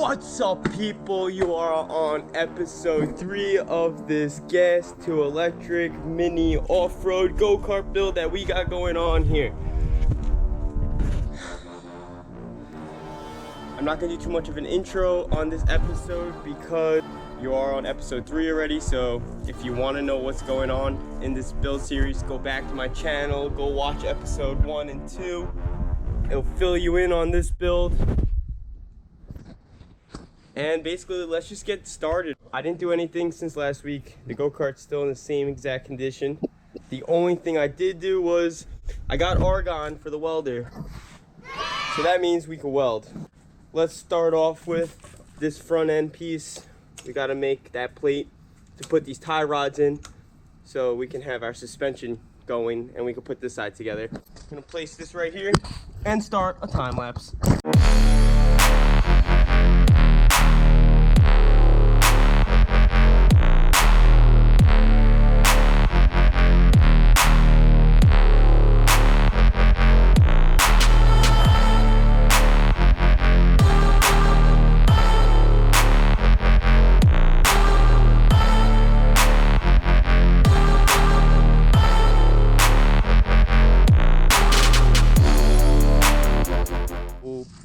What's up, people? You are on episode 3 of this gas to electric mini off-road go-kart build that we got going on here. I'm not gonna do too much of an intro on this episode because you are on episode 3 already, so if you want to know what's going on in this build series, go back to my channel, go watch episode 1 and 2. It'll fill you in on this build. And basically, let's just get started. I didn't do anything since last week. The go-kart's still in the same exact condition. The only thing I did do was I got argon for the welder. So that means we can weld. Let's start off with this front end piece. We gotta make that plate to put these tie rods in so we can have our suspension going and we can put this side together. I'm gonna place this right here and start a time lapse.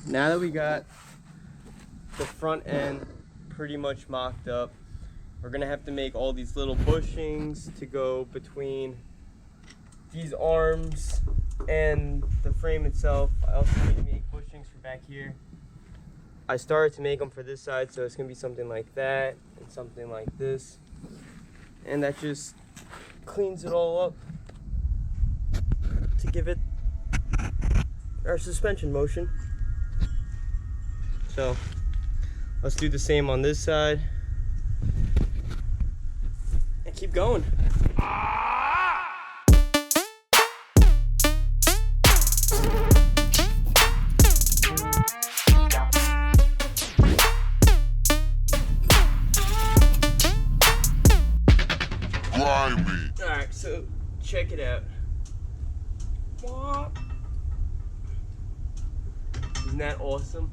Now that we got the front end pretty much mocked up, we're gonna have to make all these little bushings to go between these arms and the frame itself. I also need to make bushings for back here. I started to make them for this side, so it's gonna be something like that and something like this. And that just cleans it all up to give it our suspension motion. So let's do the same on this side and keep going. Alright, so check it out. Isn't that awesome?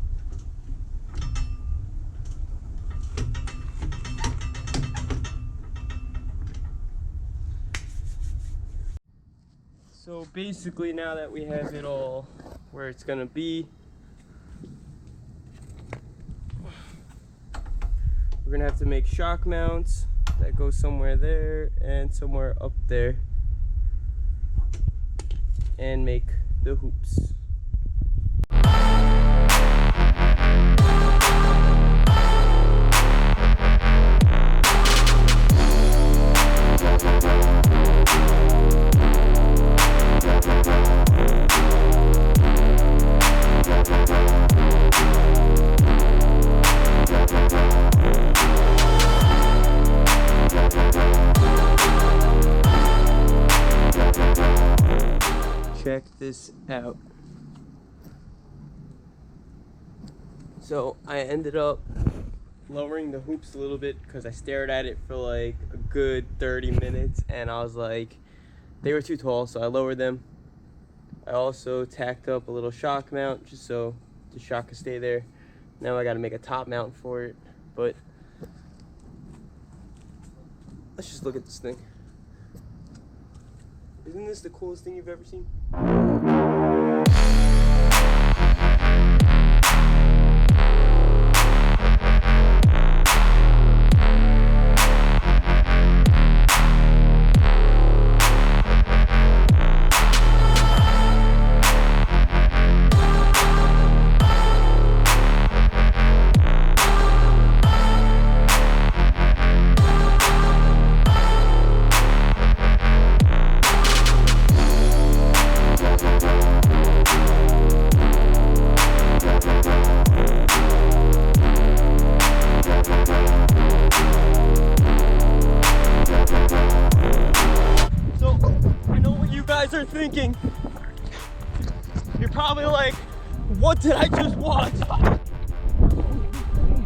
So basically, now that we have it all where it's gonna be, we're gonna have to make shock mounts that go somewhere there and somewhere up there and make the hoops. Check this out. So I ended up lowering the hoops a little bit because I stared at it for like a good 30 minutes and I was like, they were too tall, so I lowered them. I also tacked up a little shock mount just so the shock could stay there. Now I gotta make a top mount for it, but let's just look at this thing. Isn't this the coolest thing you've ever seen? Are thinking, you're probably like, what did I just watch?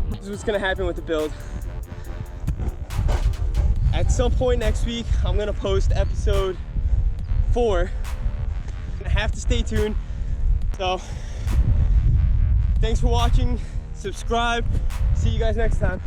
This is what's gonna happen with the build. At some point next week, I'm gonna post episode 4. You're gonna have to stay tuned. So thanks for watching. subscribe. See you guys next time.